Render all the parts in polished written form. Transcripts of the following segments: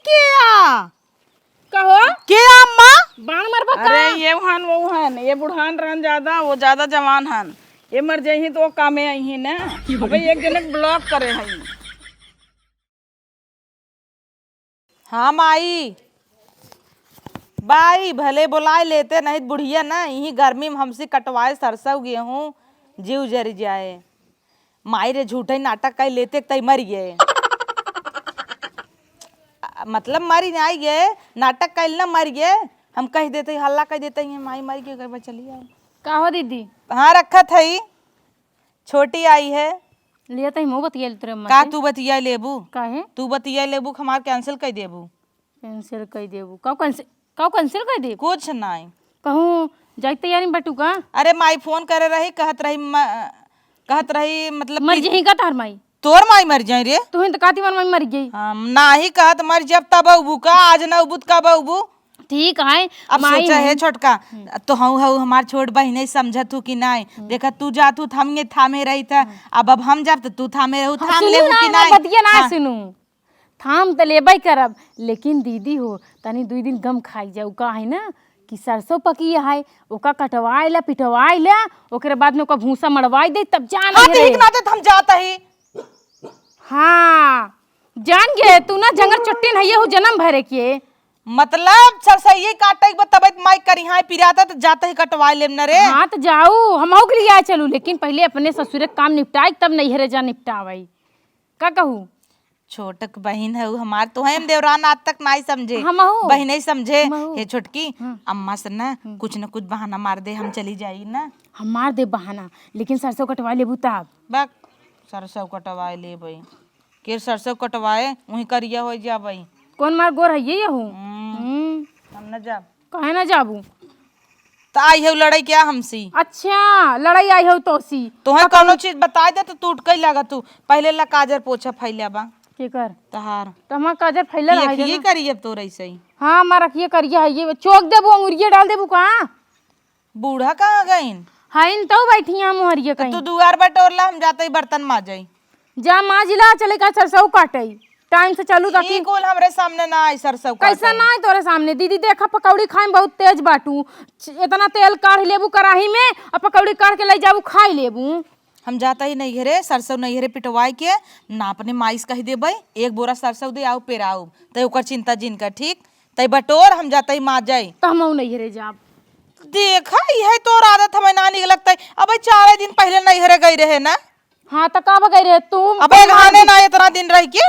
किया कहो किया अम्मा बाण मरबा का? अरे ये हन वो हन, ये बुढ़ान रहन ज्यादा, वो ज्यादा जवान हन। ये मर जाही तो वो कामे आई ना। अबे एक जने ब्लॉक करे हई। हाँ माई बाई भले बुलाए लेते नहीं बुढ़िया ना यही गर्मी में हमसे कटवाए सरसों गेहूं जीव जर जाए। माई रे झूठे नाटक कर लेते तई मर गए मतलब मरी नहीं गए नाटक कर ना मर गए। हम कह देते हल्ला कह देते हैं माई मर गई घर में चली आए। का हो दीदी हाँ रखा थई छोटी आई है लिया तही मो बतिया तेरे अम्मा का से। तू बतिया लेबू काहे तू बतिया लेबू हमार कैंसिल कर देबू। कैंसिल कर देबू का कैंसिल कर देबू कुछ नहीं कहूँ जाई तैयारी बटू का अरे माई फोन करे रही कहत रही मतलब मर जही का तार माई तोर माई मर जाए रे। तू तो काती मार माई मर गई। हम ना ही कहत मर जब तब अबू का आज न उबुत का बबू। ठीक है अब सोचा है छोटका तो हऊ हमार छोट बहन नहीं समझत तू कि नहीं देखा तू जा तू थमे थामे रही था अब हम जब तो तू थामे रहू थाम ले कि नहीं बतिया ना सुनू थाम तो लेबै करब लेकिन दीदी हो तनी 2 दिन गम खाई जाऊ का है ना कि सरसों पकी है ओका कटवाए ला पिटवाए ला ओकरे बाद में ओका भूसा मड़वाई दे तब जान हाँ रे। ठीक ना तो हम जाता ही हाँ जान गे तू ना जंगर चुट्टी नहीं हो जन्म भरे के मतलब सरसइये काटे के तब माई करी हां पिराता तो जाता ही कटवा लेम न रे। हाँ तो जाऊ हम के लिए आए चलू लेकिन पहले अपने ससुर के काम निपटाए तब नैहरे जा निपटावाई का कहूँ। छोटक बहन है हमार तो हम देवरान आज तक नहीं समझे हमहू बहन नहीं समझे हमहू। हे छोटकी अम्मा से ना कुछ बहाना मार दे हम चली जाई ना। हम मार दे बहाना लेकिन सरसों कटवा लेबू तब बक सरसों कटवाए ले भाई के सरसों कटवाए वही करिया हो जा भाई कौन मार गोर है ये हूँ हम न जा कहे ना जाबू तो आई है लड़ाई क्या हमसी। अच्छा लड़ाई आई हो तो सी तोहे कोनो चीज बता दे तो टूट कई लगा तू पहले ला काजर पोछा फैलिया बा के कर तहार तो हम काजर फैले रहा ये करी अब तो ऐसे ही। हाँ हमारा रखिए करिए है ये चौक देबू अंगुरिया डाल देबू कहाँ बूढ़ा कहाँ गईन हाँ इन तो बैठी हैं मुहरिया तू कहीं दुआर बटोरला हम जाते ही बर्तन माजई जा माजिला चले का सरसों काटे टाइम से चलू ताकि ई कुल हमरे सामने ना आई सरसों कैसा ना है तोरे सामने दीदी देखा पकौड़ी खाए बहुत तेज बाटू इतना तेल काढ़ लेबू कराही में और पकौड़ी काढ़ के ले जाबू खाई लेबू। हम जाता ही नहीं हरे सरसों नहीं हरे पिटवाई के ना अपने माइस कह देबै 1 बोरा सरसों दे आओ पेराऊ तय ओकर चिंता जिनका ठीक तय बटोर हम जाता ही माँ जाई तो हम नहीं रे जाब देखा यह तोर आदत हमें ना निक लगता है। अब 4 दिन पहले नहीं हरे गई रहे ना। हाँ तो का बगैर रे तू अब घाने ना इतना दिन रह के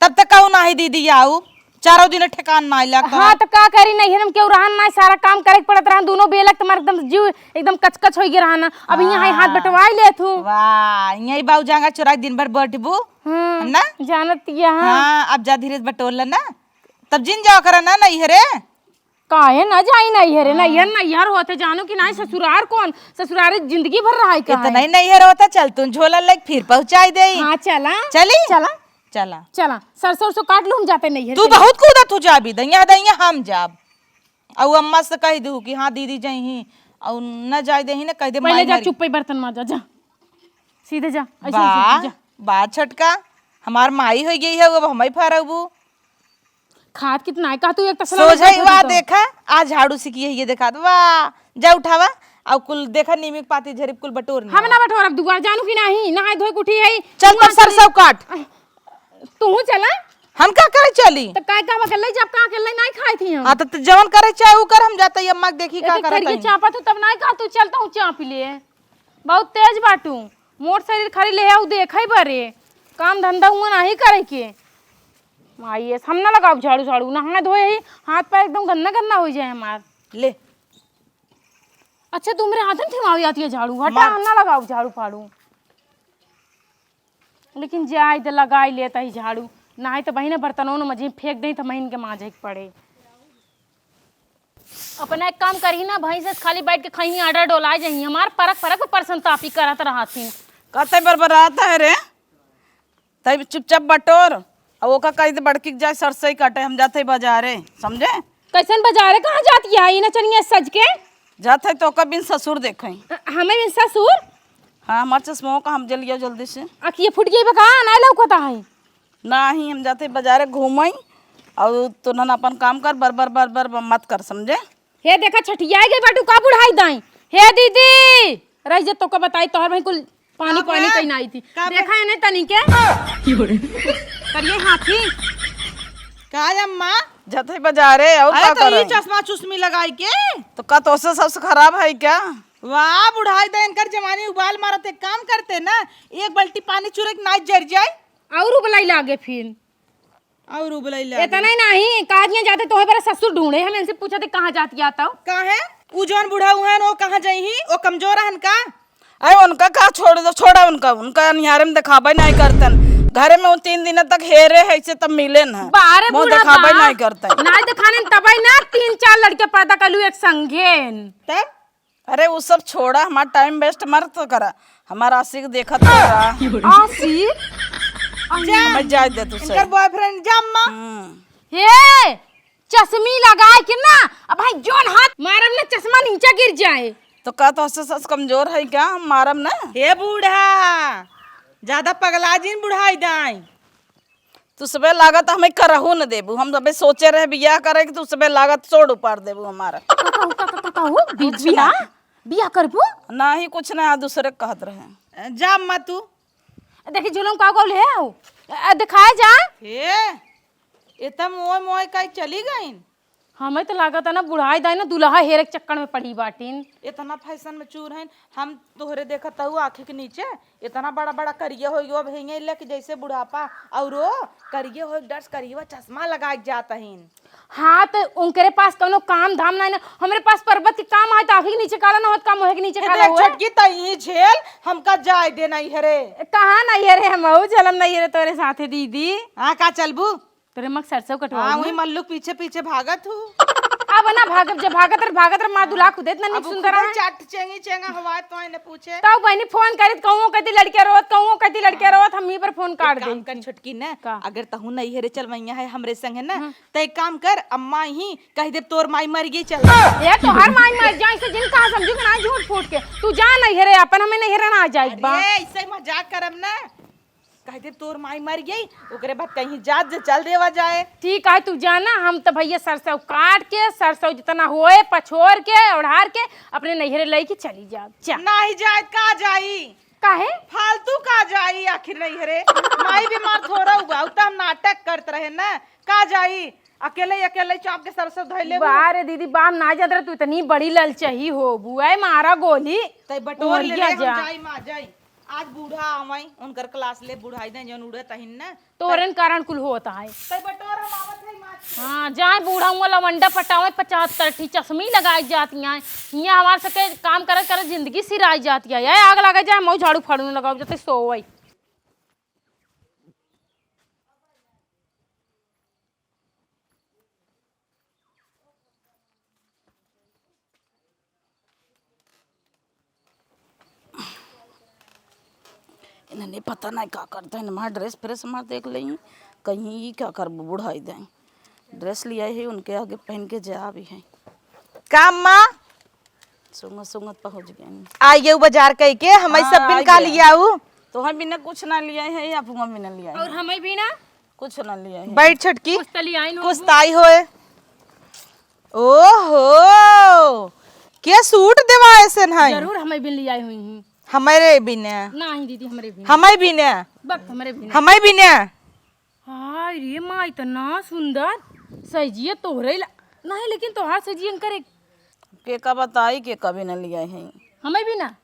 तब तक कहू ना ही दीदी आऊ 4 दिन ठेकान ना लगा। हाँ तो का करी नहीं हम क्यों रहन ना सारा काम करे पड़त रहन दोनों बेलक तुम्हारे एकदम जीव एकदम कचकच हो गया रहना अब यहाँ हाथ बटवाई ले तू वाह यही बाऊ जांगा चोरा दिन भर बैठबू ना जानत यहाँ हाँ अब जा धीरे बटोर ना तब जिन जाओ करा ना नहीं हरे काहे ना जाई नहीं हरे नहीं यार होते जानो कि नहीं ससुरार कौन ससुरार जिंदगी भर रहा है इतना ही नहीं हरे होता चल तू झोला लेके फिर पहुंचाई दे। हाँ चला चली चला चला चला सरसों काट लू हम जाते नहीं तू बहुत कूदा तू जाबी दैया हम जाब औ अम्मा से कह दू कि हाँ दीदी जही और न जाय देही ना कह दे पहले जा चुप पे बर्तन माजा जा सीधे जा ऐसे बा छटका हमार माई हो गई है अब हमें फरबू खाद कितना है का तू एक तसला सोझई वाह देखा आज झाड़ू सीखी है ये देखा वाह जा उठावा और कुल देखा नीमिक पाती झरीब कुल बटोर हम ना बटोर अब दुआर जानू कि नहीं नहाय धोए कुठी है चल तब सरसों काट तू चला हम का करे चली तो काय का बकले जब का अकेले नहीं खाई थी हम हां तो जवन करे चाहे ऊ कर हम जाते ही अम्मा देखी का करत करके चापा तू तब नहीं का तू चलता हूं चाप ले बहुत तेज बाटू मोर शरीर खरी ले आउ देखै बरे काम धंधा हुआ नहीं करे के माई हम ना लगाओ झाड़ू झाड़ू नहा धोए ही हाथ पैर एकदम गंदा गंदा हो जाए हमार ले। अच्छा तुम मेरे हाथ में ठिमावी आती है झाड़ू हटा हम ना लगाओ झाड़ू फाड़ू लेकिन जाए तो लगाई लेता ही झाड़ू ना तो बहिने बर्तनों में मझे फेंक दे तो महीन के मांझे पड़े अपना एक काम करी ना भाई से खाली बैठ के कहीं आडा डोला जाही हमार परक परक परसन तापी करत रहती कहते बरबराता है रे तब चुपचाप बटोर और वो का कही दे बड़की जाए सरसों काटे हम जाते बाजारे समझे कैसन बाजारे कहाँ जाती है ना चनिया सज के जाते तो का बिन ससुर देखें हमें भी ससुर हाँ हमारे चश्मों का हम जलिया जल्दी से अखिए फुट गई बका ना लौकता है ना ही हम जाते बाजारे घूमई और तू न अपन काम कर, बर मत कर, समझे? हे देखा छठिया गई बाटू का बुढ़ाई दाई। हे दीदी रह जे तो का बताई तोहर भाई कुल पानी पानी कहीं आई थी। देखा है नहीं तनी के करिए हाथी का अम्मा जते बाजारे और अरे का तो कर ये रही? चश्मा चुश्मी लगाई के तो का तो से सबसे खराब है क्या? वाह बुढ़ाई देन कर जवानी उबाल मारत एक काम करते ना, एक बाल्टी पानी चुरे के नाच जर जाए और उबलाई लागे फिर और उबलई ले इतना ही नहीं कहा जाते तो बड़ा ससुर ढूंढे हम इनसे पूछा थे कहाँ जाती आता हो। का है उ जौन बुढ़ा हुआ वो कहाँ जाई वो कमजोर हन का? अरे उनका का छोड़ दो, छोड़ा उनका निहारे में दिखाबे नहीं करतन। घरे में वो 3 दिन तक हेरे है से तब मिले न बारे वो बूढ़ा दिखाबे बा। नहीं करते। ना दिखाने तबाई ना 3-4 लड़के पैदा कलू एक संगेन। तब अरे वो सब छोड़ा, हमारा टाइम वेस्ट मत तो करा, हमारा आशिक देखत रहा। आसी हमें जाए दे तू से। इनकर बॉयफ्रेंड जा अम्मा हे चश्मी लगाए के ना अब भाई जोन हाथ मारम ना चश्मा नीचे गिर जाए। तो का तो सस कमजोर है क्या? हम मारम ना। हे बूढ़ा ज्यादा पगला जिन बुढ़ाई दाई तू सबे लागत हमें करहू न देबू। हम सबे सोचे रहे बियाह करे कि तू सबे लागत छोड़ उपार देबू हमारा। कहू बिया बिया करबू ना ही कुछ ना दूसरे कहत रहे। जा अम्मा तू देखी जुलम का गोल है दिखाए जा। हे इतना मोय मोय काई चली गई हमें तो लागत है ना बुढ़ाई दाई ना दुल्हा हेरे के चक्कर में पड़ी बाटिन। इतना फैशन में चूर है हम तोहरे देखत हूँ आँखें के नीचे इतना बड़ा बड़ा करिए हो गयो भेंगे ले कि जैसे बुढ़ापा और वो करिए हो डर्स करिए चश्मा लगा जाता है। हाँ तो उनके पास कोनो काम धाम नहीं ना हमारे पास पर्वत के काम आए तो आँखें के नीचे काला ना होत काम होए के नीचे काला हुआ छटकी तई झेल हमका जाय दे नहीं हरे कहाँ नहीं है रे हम चलम नहीं है रे तोरे साथे दीदी। हाँ का चलबू तोरे मक सरसों कटवा हाँ वही मल्लू पीछे पीछे भागत हूँ अब ना भागब जब भागत रे माँ दुल्हा खुद इतना नहीं सुंदर है। चट चेंगी चेंगा हवा तो इन्हें पूछे तब बहनी फोन करित कहूँ कहती लड़के रोत हम ही पर फोन काट दे काम कर छुटकी न का? अगर तहु नहीं हेरे चल मैया है हमरे संग है ना तो एक काम कर अम्मा ही कह दे तोर माई मर गई चल ये तो हर माई मर जाए से जिन कहा समझू ना झूठ फूट के तू जा नहीं हेरे अपन हमें नहीं हेरे ना आ जाए बा अरे ऐसे ही मजाक करब ना कह दे तोर माई मर गई ओकरे बाद कहीं जात जे चल देवा जाए। ठीक है तू जाना हम तो भैया सरसों काट के सरसों जितना होए पछोर के ओढ़ार के अपने नैहरे लई के चली जा जा नहीं जाए का जाई काहे फालतू का जाई आखिर नहीं हरे माई बीमार थोड़ा हुआ तो हम नाटक करते रहे ना का जाई अकेले अकेले चाप के सरसों धइले बारे दीदी बाम ना जात रहे तू इतनी बड़ी ललचही हो बुआ मारा गोली तई बटोर ले उमरिया हम जा। जाई मा जाई आज बूढ़ा आवई उनकर क्लास ले बुढ़ाई दे जन उड़े तहिन ना तोरन कारण कुल होता है। तई बटोर हम आवत है मा हाँ जाए बूढ़ा हुआ लवंडा पटावे 75 चश्मी लगाई जाती हैं यहाँ हमारे सबके काम करत करत जिंदगी सिराई जाती है ये आग लगा जाए मऊ झाड़ू फाड़ू लगाओ जाते सोवई। इन्हें पता नहीं क्या करता है। हमारा ड्रेस फ्रेस हमारा देख लें कहीं ये क्या कर बुढ़ाई दें। ड्रेस लिया है उनके आगे पहन के जा भी है। का अम्मा सुंगत सुंगत पहुँच गए। आइए बाजार कह के हम हाँ, सब बिन आ का गया। लिया आऊ तो हम बिना कुछ ना लिया है या फूंगा भी ना लिया है और हमें भी ना कुछ ना लिया है। बैठ छटकी कुछ तली आई कुछ ताई होए ओहो क्या सूट देवा ऐसे है जरूर हमें भी ले आई हुई हूँ हमारे बिना नहीं दीदी हमारे भी हमारे बिना बक हमारे भी हमारे बिना हाय रे माँ इतना सुंदर सजिए तोहरे नहीं लेकिन तोहार सजिए करे के का बताई के कभी ना लिया है हमें भी ना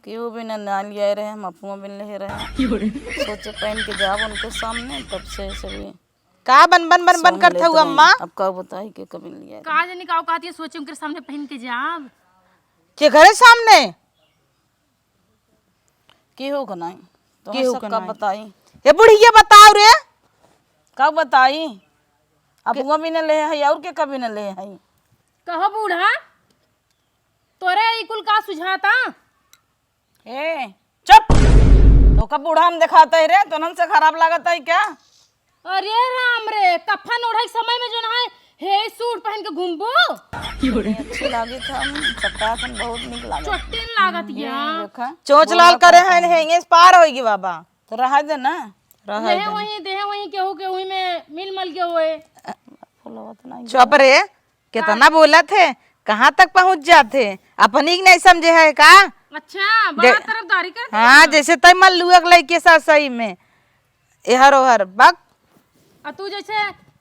क्यों भी ना लिया रहे हम अफुआ भी ले रहे सोचे पहन के जाब उनके सामने तब से सभी का बन बन बन बन करता हुआ अम्मा अब का बताई के कभी लिया कहा जाने का कहती है सोचे उनके सामने पहन के जाब के घरे सामने की हो नहीं तो केहू सब का का नहीं। बताई ये बुढ़िया बताओ रे कब बताई अफुआ भी न ले है और के कभी न ले है। कहो बूढ़ा तोरे ई कुल का सुझाता ए चुप तो का बूढ़ा हम दिखाते है रे तो नन से खराब लागत है क्या? अरे राम रे कफन ओढ़े समय में जो ना है हे सूट पहन के घूमबो अच्छी लागी था सप्ताह बहुत निक लागत चोटिन लागत या देखा चोच लाल करे हैं हेंगे पार होगी बाबा तो रह दे ना रह देहे वही केहू के वही में मिल मल के होए खुलवत नहीं। चुप रे, कितना बोला थे, कहाँ तक पहुँच जाते, अपनी ही नहीं समझे है का। अच्छा बड़ा तरफदारी कर। हाँ जैसे तय मल्लुआ के लड़के साथ सही में एहर ओहर बक। आ तू जैसे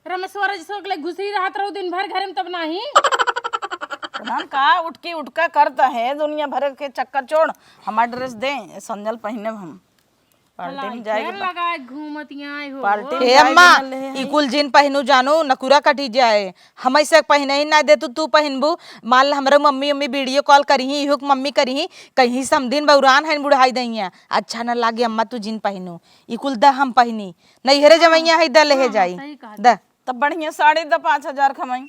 रमेश्वर जैसे के घुसरी रहत रहो दिन भर घर में तब नहीं। प्रधान का उठ का करता है दुनिया भर के चक्कर छोड़, हमारा ड्रेस दे संजल पहने हम पार्टी में जाएगी। लगाए घूमतियां हो पार्टी हे अम्मा ई कुल जिन पहनू जानू नकुरा कटी जाए, हम ऐसे पहने ही ना दे तू पहनबू। मान ला हमारे मम्मी वीडियो कॉल करी इहो मम्मी करी कहीं समदिन बौरान है बुढ़ाई दइया, अच्छा न लागे अम्मा तू जिन पहनू ई कुल द हम पहनी नहीं हेरे जमैया है द लेहे जाई द। तब बढ़िया साड़ी द 5000 खमाई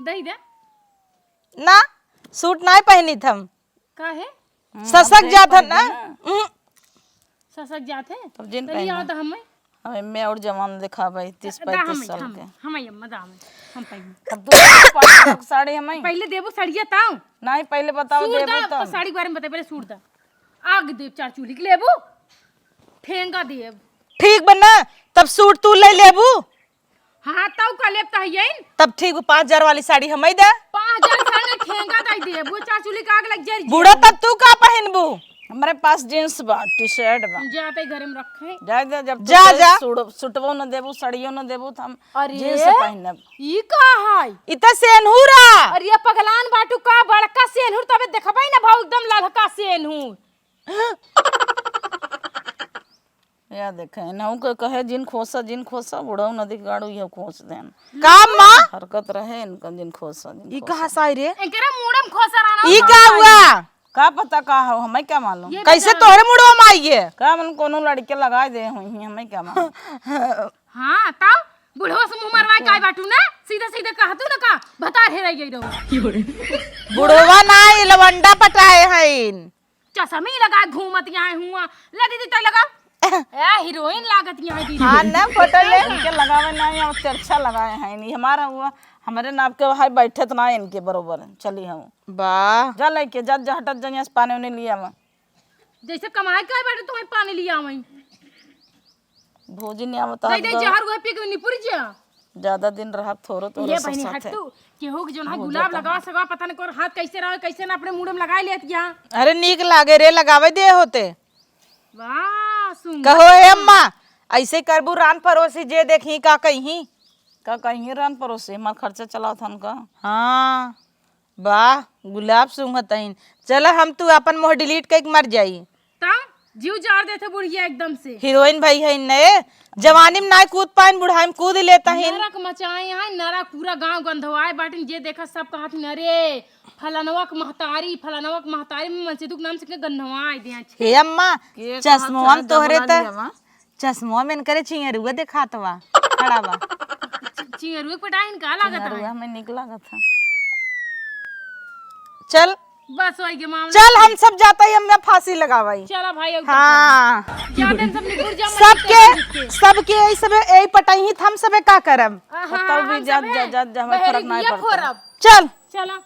दई दे ना सूट ना पहनी थम का है ससक जात है ना। ससक जाते तब जिन तनी आओ तो हमें हमें मैं और जवान दिखा भाई 30-35 साल के। हमें अम्मा दाम हम पहले तब तू 5 साड़ी हमें पहले देबो सड़िया ताऊ नहीं पहले बताओ सूट देबो दा, तब। तो साड़ी के बारे में बता, पहले सूट दा आग देव चार चूल्ही के लेबो ठेंगा देव। ठीक बना तब सूट तू ले लेबू। हाँ ताऊ का लेता है यही तब ठीक 5000 वाली साड़ी हमें दे 5000 साड़ी ठेंगा दई देबो चार चूल्ही का आग लग जाए। बूढ़ा तब तू का पहनबू। हमारे पास जींस बा टी शर्ट बा जाते घर में रखे जा जा जब जा जा सूटवो न देबो सड़ियो न देबो त हम अरे जींस पहनब। ई का है इता सेनहुरा अरे पगलान बाटू का बड़का सेनहुर तबे देखबै ना भाऊ एकदम ललका सेनहुर। या देखे नहु के कहे जिन खोसा बुढ़ऊ नदी गाड़ू ये खोस देन का मां हरकत रहे इनका जिन खोसा ई कहां साई रे एकरा मुड़म खोसा रहना ई का हुआ का पता का हो हमें क्या मालूम कैसे तोहरे मुड़वा में आई है का मन कोनो लड़के लगा दे हुई हमें क्या मालूम। हां ताऊ बुढ़वा से मुंह मारवाए काय बाटू ना सीधा सीधा कहतू ना का बता हे रह गई रहो बुढ़वा ना लवंडा पटाए हईन चश्मे लगा घूमत यहाँ हुआ ले दीदी तय लगा ए हीरोइन लागत यहाँ दीदी। हां ना फोटो ले इनके लगावे नहीं और चर्चा लगाए हैं नहीं हमारा हुआ हमारे नाप के भाई बैठे तो ना इनके बरोबर चली हम वाह जा लेके जा जा हटत जनिया से पानी उन्हें लिया मैं जैसे कमाए काय बाटू तुम्हें पानी लिया वहीं भोजी नहीं आवता दई दई जहर गोहे पी के निपुर जा ज्यादा दिन रहा थोरो तो ये बहनी हट तू केहू के जोन है गुलाब लगा सगा पता नहीं कोर हाथ कैसे रहे कैसे ना अपने मुंह में लगा लेत यहाँ। अरे नीक लागे रे लगावे दे होते वाह सुन कहो हे अम्मा ऐसे करबू रान परोसी जे देखी का कहीं का कहीं रन परोसे हमार खर्चा चला था उनका। हाँ वाह गुलाब सुंघतइन चला हम तू अपन मोह डिलीट करके मर जाई ता जीव जार देते बुढ़िया एकदम से हीरोइन भाई है नए जवानी में ना कूद पाइन बुढ़ाई में कूद लेता है। नरक मचाए यहाँ नरक पूरा गांव गंधवाए बाटिन जे देखा सब कहा नरे फलानवक महतारी में मनसीदुक नाम से गंधवाए दे हे अम्मा चश्मवा में तोहरे त चश्मवा में करे चिंगरुआ दिखातवा खड़ा बा चिंगरुए पटाइन का लागत है हमें निक लागत था। चल बस वही के मामला चल हम सब जाता ही हम फांसी लगावाई। चला भाई अब हाँ जाते सब निपुर जा सबके यही सबे यही पटाई ही हम सबे का करब तब भी जा जा जा जा हमें फर्क नहीं पड़ता। चल चला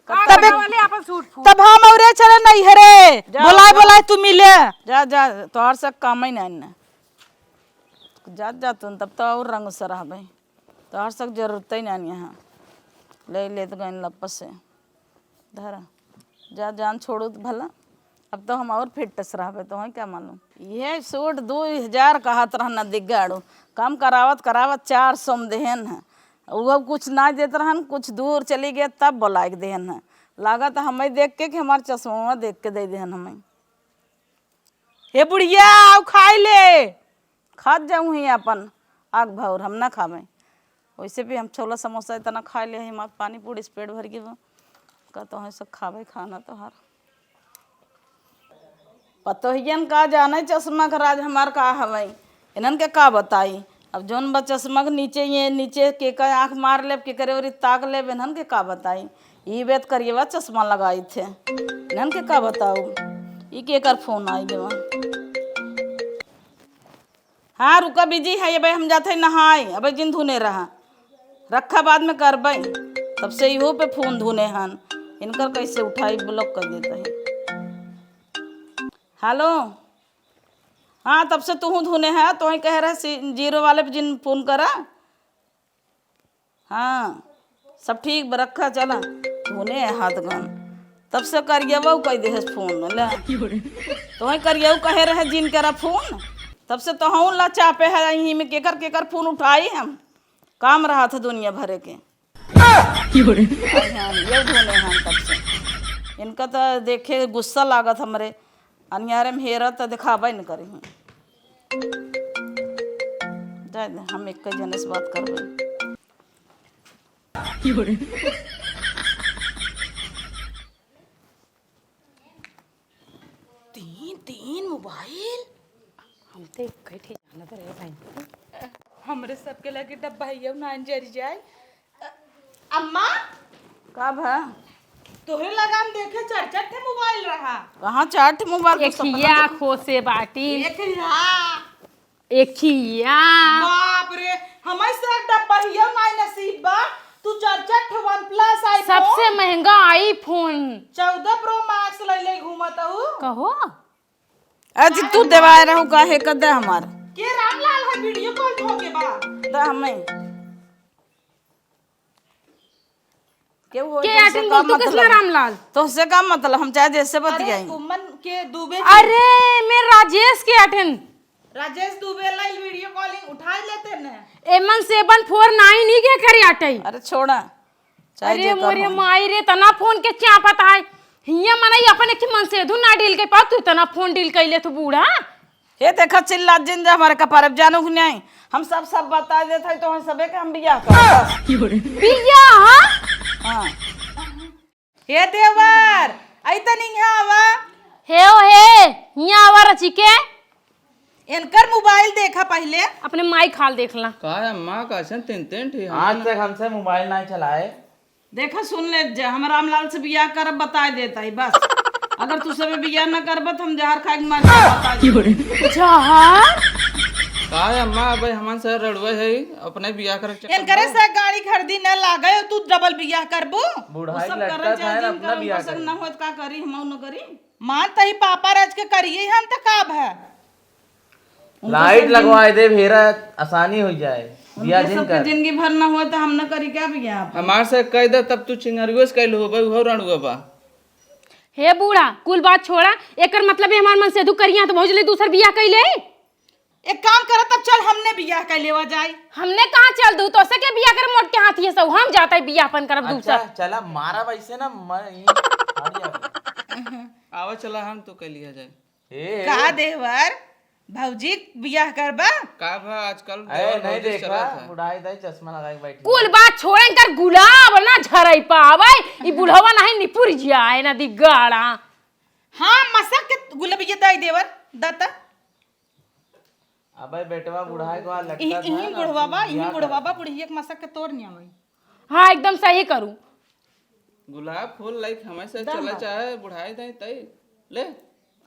तबे वाले अपन सूट फूट तब हम औरे चले नहीं हरे बोलाए तू मिले जा जा तोहर से काम ही नहीं ना जा जा तुम तब तो और रंग से रह भाई तोहर से जरूरत ही नहीं यहाँ ले ले तो गए लप से धरा जा जान छोड़ो तो भला अब तो हम और फिटस रह तो हैं क्या मालूम ये सूट 2000 कहत रहना दिगाड़ो काम करावत 400 में देहन है वो कुछ ना देते रहन कुछ दूर चली गए तब बोला के देहन है लागत हमें देख के कि हमारे चश्मा देख के दे देहन हमें। हे बुढ़िया आओ खाई ले खाद जाऊँ ही अपन आग भावर हम ना खावे वैसे भी हम छोला समोसा इतना खा ले हम पानी पूरी पेट भर के का तो है सब खावे खाना तो हर पतोहियन का जाने चश्मा का राज हमार का हवई इन्हन के का बताई अब जौन बा चश्मा के नीचे ये नीचे के का आँख मार ले के करे और ताक ले इन्हन के का बताई ई बेत करिए बा चश्मा लगाई थे इन्हन के का बताऊ ई के कर फोन आई गए। हाँ रुका बिजी है ये भाई हम जाते नहाए अब जिन धुने रहा रखा बाद में कर भाई तब से इहो पे फोन धुने हन इनकर कैसे उठाई ब्लॉक कर देता है। हेलो हाँ तब से तू धुने है तो ही कह रहे जीरो वाले पे जिन फोन करा। हाँ सब ठीक रखा चला धुने है हाथ गन तब से करिए वो कह दे फोन ले तो ही करिए कहे रहे जिन करा फोन तब से तो हूँ ला चापे है यहीं में केकर फोन उठाई हम काम रहा था दुनिया भरे के ये धुने हैं तब से इनका तो देखे गुस्सा लागत हमरे अनियारे में हेरा तो दिखावा नहीं करी जाए हम एक जने से बात करबे। तीन मोबाइल हम तो एक ही जाना तो रहे भाई हमरे सबके लगे डब्बा है ना जरी जाए। अम्मा कब है तोहरे लगाम देखे चर्चा थे मोबाइल रहा कहाँ चाट मोबाइल एक खिया खोसे बाटी एक रहा एक खिया बाप रे हमारे से डब्बा है ना नसीब बा तू चर्चा थे OnePlus आईफोन सबसे महंगा आईफोन 14 प्रो मैक्स ले ले घूमत हूँ कहो अजी तू देवाए रहू काहे कर दे हमार के रामलाल है वीडियो कॉल हो के बा दा हमें के हो के आटिन बोल तू किसना रामलाल तो से का मतलब हम चाहे जैसे बतियाई उमन के दुबे अरे मैं राजेश के आटिन राजेश दुबे ला वीडियो कॉलिंग उठा लेते न एमन 749 ही के करी आटई अरे छोड़ा चाहे अरे मोरे माई रे तना फोन के क्या पता है हिया मनाई अपन एक मन से धुना डील के पा तू तना फोन डील कैले तू बूढ़ा हे देखा चिल्ला जिन जा हमारे कपार जानो कि नहीं हम सब बता देते तो हम सबे के हम बियाह कर बिया हां हे देवर ऐता नहीं है आवा हे ओ हे हिया आवा रची के इनकर मोबाइल देखा पहले अपने माई खाल देखला का है अम्मा का सन तीन ठीक आज तक हमसे मोबाइल नहीं चलाए। देखा सुन ले हम रामलाल से बियाह करब बता देता ही बस अगर तू सब बियाह न करब तो हम जहर खा के मर जाब जहर का है अम्मा भाई हमन से रड़वे है अपने बियाह कर इनकरे से गाड़ी खरीदी न लागे तू डबल बियाह करबो बुढ़ाई सब लटका करन था चाहे जिन अपना बियाह कर न होत का करी हम न करी मान तही पापा राज के करिए हम त काब है लाइट लगवाए दे भेरा आसानी हो जाए बियाह दिन कर जिंदगी भर न हो तो हम न करी क्या बियाह हमार से कह दे तब तू चिंगरियो से कहलू भाई हो रणुआ बा हे बूढ़ा कुल बात छोड़ा एकर मतलब है हमार मन से दु करिया तो भौजले दूसर बियाह कैले एक काम करो तब चल हमने बियाह कर लेवा जाए हमने कहाँ चल दू तो के बियाह कर मोट के हाथ ये सब हम जाता है बियाह अपन करब अच्छा दूसर चला मारा वैसे ना आवा चला हम तो कह लिया जाए ए का देवर भौजी बियाह करबा का भा आजकल नहीं देखा बुढ़ाई दाई चश्मा लगा के बैठी कुल बात छोड़े कर गुलाब ना झरई पावे ई बुढ़वा नहीं निपुर जाए ना दिगाड़ा हाँ मसक के गुलाबिया दाई देवर दाता अबे बेटवा बुढ़ाई को लटका था यही बुढ़वाबा बुढ़िया के मसक के तोड़ नहीं आवे हाँ एकदम सही करूं गुलाब फूल लाइक हमें से चला चाहे बुढ़ाई दे तई ले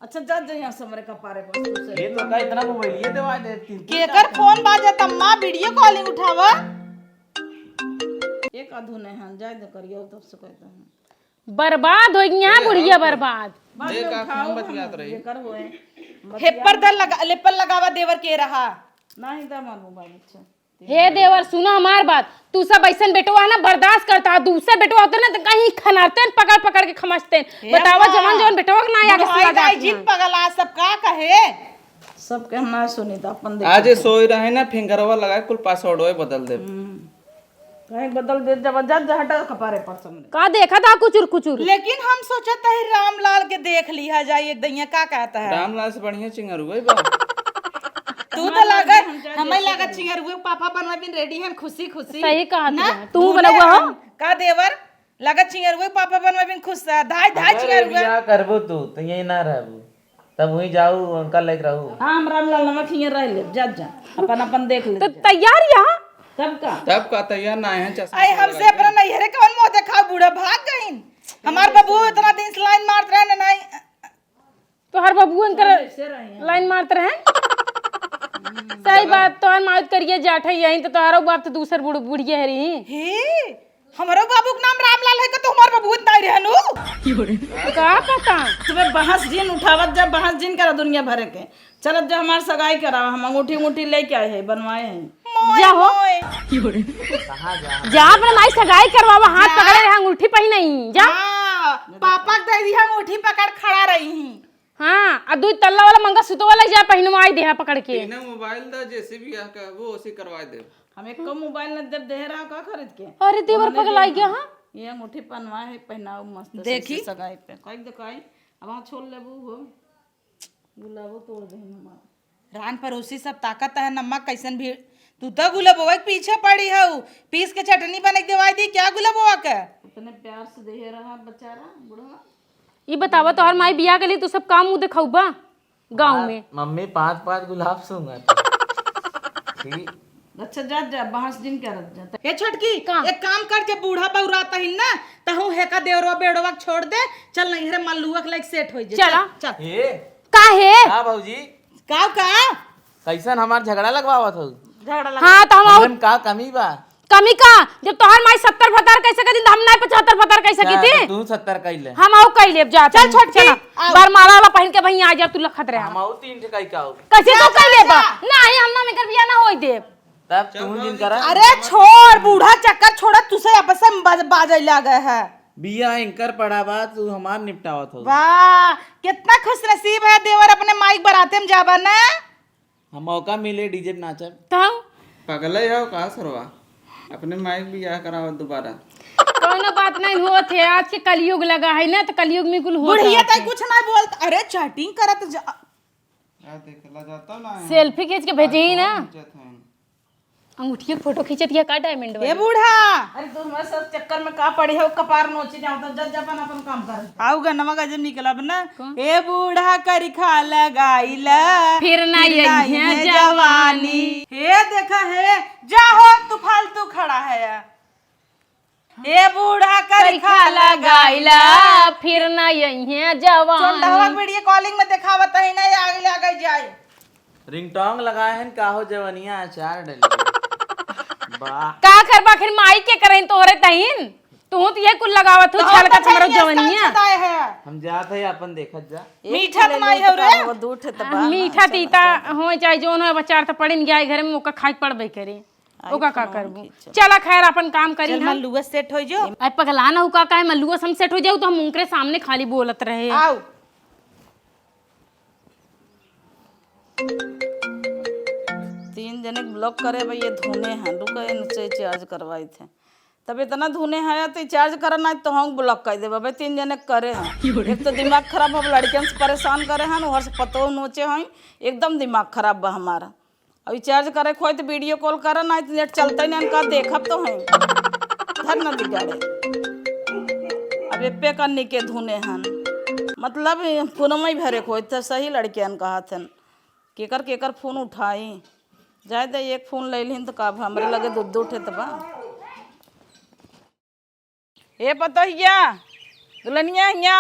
अच्छा जा जा यहाँ से हमारे कपारे पर तू से ये तो का इतना मोबाइल ये देवा दे तीन केकर फोन बाजे तम्मा वीडियो कॉलिंग उठावा एक अधूने हैं जाए दे करियो तब से कहते हैं बर्बाद हो गया बुढ़िया बर्बाद जे का हम बतियात रही कर होए हेपर दर लगा लेपर लगावा देवर के रहा नहीं दा मार मोबाइल अच्छा हे देवर सुनो हमार बात तू सब ऐसा बेटवा ना बर्दाश्त करता दूसरे बेटवा होते ना तो कहीं खनारते पकड़ पकड़ के खमचते बतावा जवान जवान बेटवा के ना आगे बुढ़ाई दाई जिन पगला सब का कहे सबके हम ना सुनी तो अपन देख आज सोई रहे ना फिंगरवा लगा कुल पासवर्ड बदल दे कहीं बदल दे जब जा हटा कपारे पर सामने का देखा था कुचुर कुचुर लेकिन हम सोचत है रामलाल के देख लिया जाए एक दैया का कहता है रामलाल से बढ़िया चिंगरुआ बा तू तो लागत हमें लागत चिंगरुए पापा बनवा बिन रेडी हैं खुशी खुशी सही कहा ना तू बनवा हो का देवर लागत चिंगरुए पापा बनवा बिन खुश धाय धाय चिंगरुए बियाह करबो तू तो यही ना रहबो तब वही जाऊ अंकल लेके रहू हाँ हम रामलाल नमक हिंगे रह ले जा जा अपन अपन देख ले तो तैयार यहाँ तब का तब का तैयार ना है चश्मा आई हमसे अपना नहीं है कौन मुंह देखा बूढ़ा भाग गईन हमार बाबू इतना दिन से लाइन मारत रहे ना नहीं तो हर बबुआ लाइन मारते रहे सही बात तो माउत करिए जाठ यहीं तो तारो बाप तो दूसर बुढ़िया है रही हे हमारो बाबू के नाम रामलाल है तो हमार बाबू इतना ही रहनु का पता तुम्हें बहस जिन उठावत जब बहस जिन करा दुनिया भर के चल अब जो हमारे सगाई करावा, हम अंगूठी अंगूठी लेके आए हैं, बनवाए हैं। जाओ कहाँ जा जा अपने माई सगाई करवावा, हाथ पकड़े रहे अंगूठी पहनाई जा। पापा के दे दी अंगूठी पकड़ खड़ा रही ही। हाँ और 2 तल्ला वाला मंगा सुतो वाला जा पहनवाई दे पकड़ के। इन्हें मोबाइल दा जैसे भी आ का वो उसी करवा दे। हम एक को मोबाइल न दे रहा का खरीद के। अरे देवर पगलाई गया। हाँ ये अंगूठी पहनवाए है, पहनाओ मस्त देखी? से सगाई पे कई दिखाई। अब वहाँ छोड़ लेबू हो, गुलाबो तोड़ दे हमारा। रान पड़ोसी सब ताकत है, नमक कैसन भी तू तो गुलाबोवा के पीछे पड़ी है, पीस के चटनी बने के दवाई दी क्या गुलाबोवा के। इतने प्यार से दे रहा बेचारा बूढ़ा। ये बतावा तो हर माई बियाह के लिए तू सब काम मुँह दिखाऊ बा गाँव में। मम्मी 5-5 गुलाब सूंगा ठीक। अच्छा जा जा बाहर दिन क्या रख जाता। ए छोटकी एक काम कर, जब बूढ़ा बउराता ही ना तहु हेका देवरो बेड़वा के छोड़ दे, चल नहीं रे मल्लुआ के लाइक सेट हो जाए। चला चल ए का है। का भौजी का कैसन हमार झगड़ा लगवावत हो? झगड़ा लगा। हाँ तो हम हमरे में का कमी बा? कमी का जब तोहर माई 70 फतार कैसे कदी हम ना 75 फतार कैसे की थी। तू 70 कैले, हम आऊ कई लेब जा। चल छोटकी बरमाला वाला पहन के भई आ जा, तू लखत रहे हम आऊ 3 ठे का हो। कैसे तू कई लेबा नहीं, हम ना में कर बियाह ना होई देब। तब तू जिन करा अरे छोड़ बूढ़ा चक्कर छोड़ा, तुसे आपस में बाजे लगे है। बिया एंकर पड़ा बा, तू हमार निपटावत हो। वाह कितना खुश नसीब है देवर अपने माइक बराते में जाबा ना। हम मौका मिले डीजे पे नाचब। तब पगले आओ का सरवा अपने माइक भी या कराओ दोबारा। कोनो बात नहीं होत है, आज के कलयुग लगा है ना तो कलयुग में कुल होता बुढ़िया है। तय कुछ ना बोलत, अरे चैटिंग करत यार देखला जाता ना सेल्फी खींच के भेजी ही ना, जत है। अंगूठी की फोटो खींचत या का डायमंड ए वाली। बूढ़ा अरे तू हमारे साथ चक्कर में का पड़ी है, कपार नोची जाओ तो जज अपन अपन काम कर। आऊ गनवा गजब निकला बना। ए बूढ़ा करी खा लगाइला फिर ना यही है जवानी। हे देखा है जाहो तू फालतू खड़ा है यार। ए बूढ़ा करी खा लगाइला फिर ना यही है जवान। चोंडहवा वीडियो कॉलिंग में दिखावत है ना, आगे आगे जाए। रिंगटोंग लगाए हैं का हो जवनिया अचार डली वाह। का कर बाखिर माई के करें तोरे तहिन तू तो ये कुल लगावत हो छल का छमरो जवनिया। हम जात है अपन देखत जा। मीठा बनाई हो रे। वो दूठ है तो मीठा तीता हो चाहे जोन हो बचार तो पड़िन गया घर में ओका खाई पड़बे करे, ओका का करबू। चला खैर अपन काम करी हम। मल्लुआ सेट हो जो। आई पगला ना हुका का है मल्लुआ सम सेट हो जाऊ तो हम उनके सामने खाली बोलत रहे। आओ 3 जने ब्लॉक करे भाई, ये धुने हैं रुका नीचे चार्ज करवाए थे तब इतना धुने हैं तो चार्ज करना है तो हम ब्लॉक कर दे भाई। 3 जने करे हैं, एक तो दिमाग खराब है, लड़कियन से परेशान करे हैं, उधर से पतो नोचे हैं, एकदम दिमाग खराब बा हमारा। अभी चार्ज करे खोई तो वीडियो कॉल करे ना तो नेट चलता नहीं, का देखब तो हैं धर न बिगाड़े। अब एपे करने के धुने हैं, मतलब फोन में भरे खोई तो सही लड़कियन कहा थे केकर फोन उठाई जाए दे। एक फोन ले लीन तो का हमरे लगे 2 उठे तो बा। ए पता हिया दुल्हनिया हिया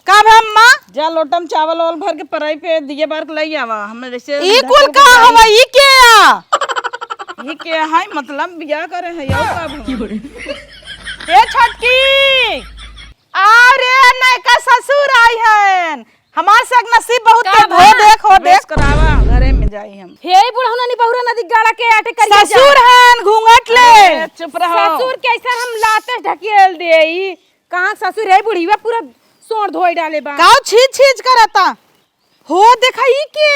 का अम्मा जा लोटम चावल वावल भर के पराई पे दिए बार के लई आवा। हमें जैसे ई कुल का हवा ई के ये के है मतलब बियाह करे है यो का। ए छोटकी अरे नयका ससुर आई हैं, हमार से नसीब बहुत है। हो देख हो देख करावा घरे में जाई हम। हे बुढ़ौना नी बहुरा नदी गाड़ा के आटे कर ससुर हैं घूंघट ले। चुप रहो। ससुर कैसे हम लाते ढकेल देई। कहां ससुर है बुढ़ीवा पूरा सोड़ धोई डाले बा। काऊ छीज छीज करता हो देखा ई के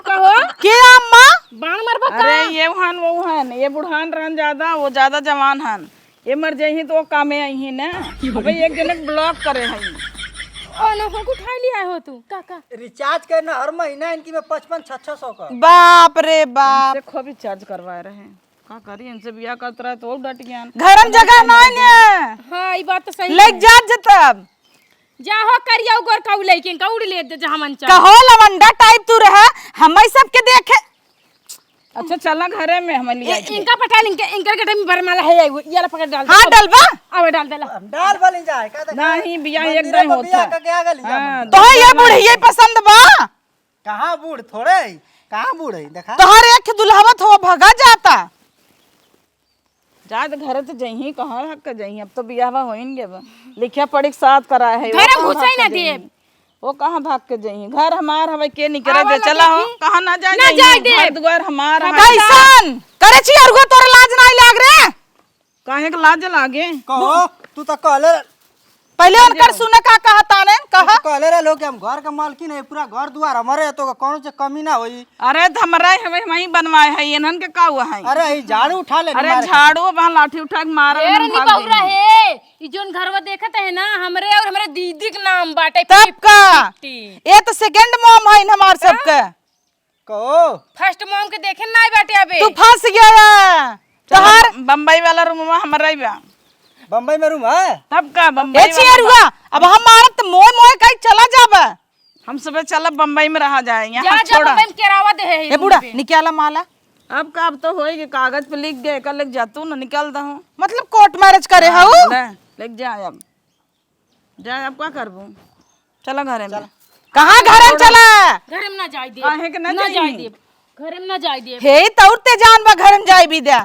कहो के अम्मा बाण मारबा का। अरे ये वहान वो वहान ये बुढ़ान रहन ज्यादा, वो ज्यादा जवान हन। ये मर जाही तो वो कामे आई ना। अबे एक जने ब्लॉक करे हैं। ओनो को उठा लिया हो तू काका। रिचार्ज करना हर महीना इनकी में 55-600 का। बाप रे बाप। से खूब रिचार्ज करवा रहे हैं, का करी इनसे बियाह करता रहे तो डट गया। घरम जगह नहीं है, हां ई बात तो सही लेक जा जतब जाहो करिया उगर का लेके का उड़ ले दे जहां मन चाह। कहो लवंडा टाइप तू रहा हम सबके देखे। अच्छा चला घरे में हम लिया। इनका पटा इनकर गटे में बरमाला है ये ला पकड़ डाल। हां डलबा आवे डाल देला। डाल बलिन जाए का देखा नहीं बियाह एकदम होता बियाह का क्या गली हां। तो ये बुढ़िया पसंद बा। कहां बूढ़ थोड़े कहां बूढ़ है देखा। तोहर एक दुल्हवत हो भगा जाता। जा तो घर तो जही कहां हक जही। अब तो बियाह होइनगे बा, लिखिया पढ़ी के साथ करा है। घर घुसई ना दे। वो कहाँ भाग के जाई घर हमार हवे के नहीं करे दे चला हो कहाँ ना जाए ना जाए दे। घर द्वार हमार हवे कैसन करे छी अरुआ तोरे लाज नहीं लाग रे काहे के लाज लागे कहो तू तो कहले पहले उनकर सुने का कहता ने कहा कहले रे लोग हम घर का मालकिन है पूरा घर द्वार हमारे है तो कौन से कमी ना होई। अरे तो हमारा हवे वही बनवाए है इन्हन के का हुआ है अरे ई झाड़ू उठा ले अरे झाड़ू वहाँ लाठी उठा के मारा ढेर नहीं बहुरा है ई जोन घरवा देखत है ना हमरे और हमरे दीदी के नाम बाटे तब का 50-50। ये तो सेकंड मॉम है हमार सबके कहो फर्स्ट मॉम के देखे ना बाटे अबे तू फंस गया तोहर बम्बई वाला रूम हमारा ही बा बम्बई में रूम है तब का ए बम्बई छी अरुआ अब हम मारत मोय मोय कहीं चला जाबे हम सब चल बम्बई में रहा जाए जा यहाँ जा छोड़ा बम्बई में केरावा दे है ए बुढ़ा निकाला माला अब का अब तो होएगी कागज पे लिख गए कल लिख जा तू ना निकल दहूं मतलब कोर्ट मैरिज करे हऊ ले लिख जा अब जा अब क्या करबू चलो घरे में कहां घर में चला घर में ना जाए दे काहे के ना ना जाई? जाए दे घर में ना जाए दे हे तौरते जान बा घर में जाई भी दे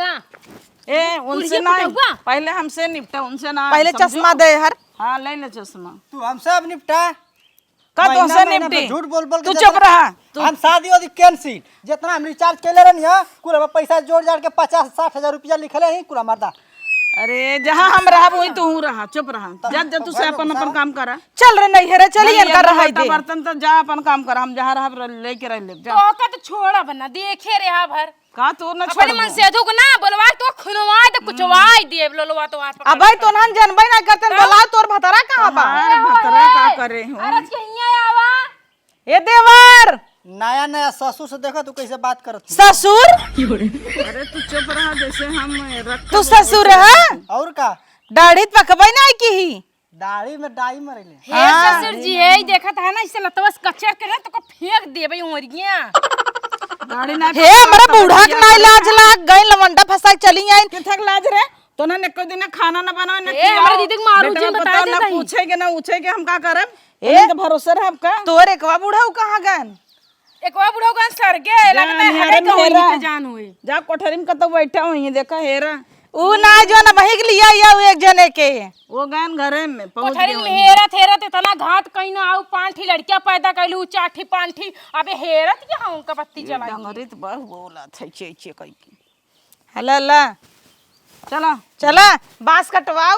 का ए उनसे पुलिया ना पटौआ? पहले हमसे निपटा उनसे ना पहले समझो? चश्मा दे हर हाँ ले ले चश्मा तू हम सब निपटा का तो महीना से महीना निपटी पे झूठ बोल बोल तू के चुप रहा हम शादी वादी कैंसिल जितना हम रिचार्ज केले रहनी है कुल हम पैसा जोड़ जाड़ के 50-60 हजार रुपया लिखले ही कुल हमारा अरे जहाँ हम रहा वही तू रहा चुप रहा जब जब तू से अपन अपन काम करा चल रे नहीं है चली नहीं, इनका एक रहाई बर्तन दे बर्तन तो जा अपन काम करा हम जहाँ रहा लेके रह ले जा तो का तो छोड़ा बना देखे रे हा भर का तू न अपने मन से तो ना बोलवा तो खुनवा तो कुछवाई दे लोलवा तो आप अब भाई तो नन जनबई ना करते बोला तोर भतरा कहां बा भतरा का करे हूँ अरे के हिया आवा ए देवर नया नया ससुर से देखो तू कैसे बात करत है। ससुर अरे तू चुप रहा जैसे हम रख तू ससुर है और का दाढ़ी पकबई ना की ही दाढ़ी में डाई मरेले हे ससुर जी है देखत है ना इसे लतवस कचर के ना तो को फेंक देबे उमरिया गाड़ी ना हे हमरा बूढ़ा के ना इलाज लाग गई लवंडा फंसा चली आई के थक लाज रे तो ना एको दिन खाना ना बनावे ना ए, हमरा दीदी के मारू बेटा जिन बताओ बता ना देता ही। पूछे के ना उछे के हम का करब ए? ए तो भरोसा है आपका तोर एकवा बूढ़ा कहां गन एकवा बुढ़ो गन सर गे लगता है निहारे हरे में कहीं हेरा। के जान हुई जा कोठरी में कतो बैठा हुई देखा हेरा ऊ ना जो ना वही के लिया या एक जने के वो गन घरे में पहुंच कोठरी गए में हेरा थेरा ते तना घात कहीं ना आऊ पांठी लड़कियां पैदा कैलू चाठी पांठी अबे हेरत के हम का पत्ती चलाई डंगरित बहु बोला थे चे चे कई के हला ला चलो चला बांस कटवाओ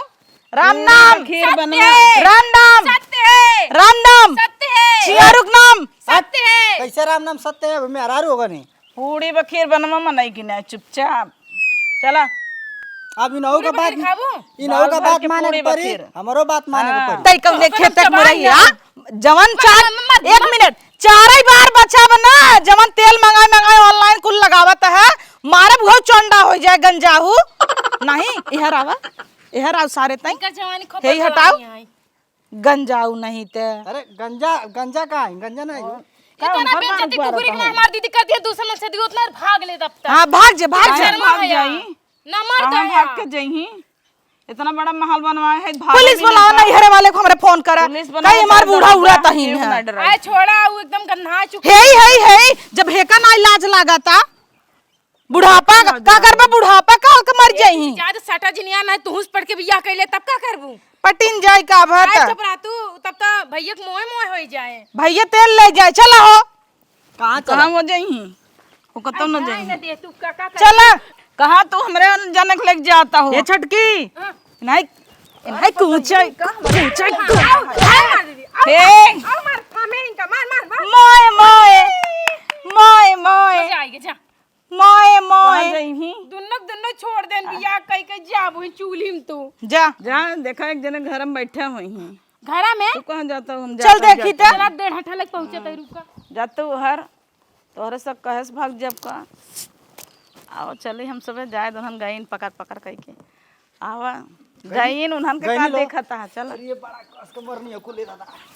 राम नाम खीर बनवा राम नाम सत्य है राम नाम सत्य है चियारुक नाम सत्य है कैसे राम नाम सत्य है मैं हरारू होगा नहीं पूड़ी बखीर बनवा मनाई कि ना चुपचाप चला अब इनहु का बात खाबू इनहु का दाल बात भर के माने पूरी के पड़ी बखीर। हमरो बात माने के पड़ी तई कौने खेत तक मरई हां जवन चार मत- एक मिनट चार बार बचा बना जवन तेल मंगाए ऑनलाइन कुल लगावत है मारे बहुत चोंडा हो जाए गंजाहू नहीं इहर आवा इहर आव सारे तई कर जवानी खबर हे हटाओ गंजाऊ नहीं ते अरे गंजा गंजा का है गंजा नहीं इतना बेइज्जती कुकुरी के ना हमार दीदी कर दिया दूसरा से दी उतना भाग ले तब तक हां भाग जे भाग जे शर्मा भाग है जाई ना मर कहाँ गया भाग के जाई इतना बड़ा महल बनवाया है भाग पुलिस भी बुलाओ नहीं नहीं हरे वाले को हमरे फोन करा पुलिस बुलाओ, कई हमार तो बूढ़ा जरा उड़ा जा, तहीन क्यों है ना डराई? आए छोड़ा वो एकदम गन्ना चुका हे जब हेका ना इलाज लगाता बुढ़ापा का करबा बुढ़ापा का के मर जाई ज्यादा सटा जिनिया ना तू पढ़ के बियाह कैले तब का करबू पटिन जाए का आए भत चुप रह तू तब तक भैया के मोए मोए हो जाए भैया तेल ले जाए चला हो कहाँ हो जाई वो कतो न आए जाई ना दे तू का कर चला कहाँ तू हमरे जनक लेके जाता हो ये छटकी नहीं नहीं कूचे कूचे आओ मार दीदी हे आओ मार थामे इनका मार मार मार मोए मोए मोए मोए मजा आएगी जा मोए कहाँ मोए जाई दुन्नो छोड़ देन बियाह कई के जाबू चूल्ही में तू जा जा देखा एक जने घर में बैठा हुई हैं घरा में तू कहाँ जाता हो हम चल देखी ते चला 1.5 घंटा लग पहुंचे तई रुका जाते हो हर तोहरे सब कहेस भाग जब का आओ चली हम सब जाए दोहन गईन पकड़ पकड़ कई के आवा जाइन उन्हन के का देखता है चल ये बड़ा कस के मरनी है कुले दादा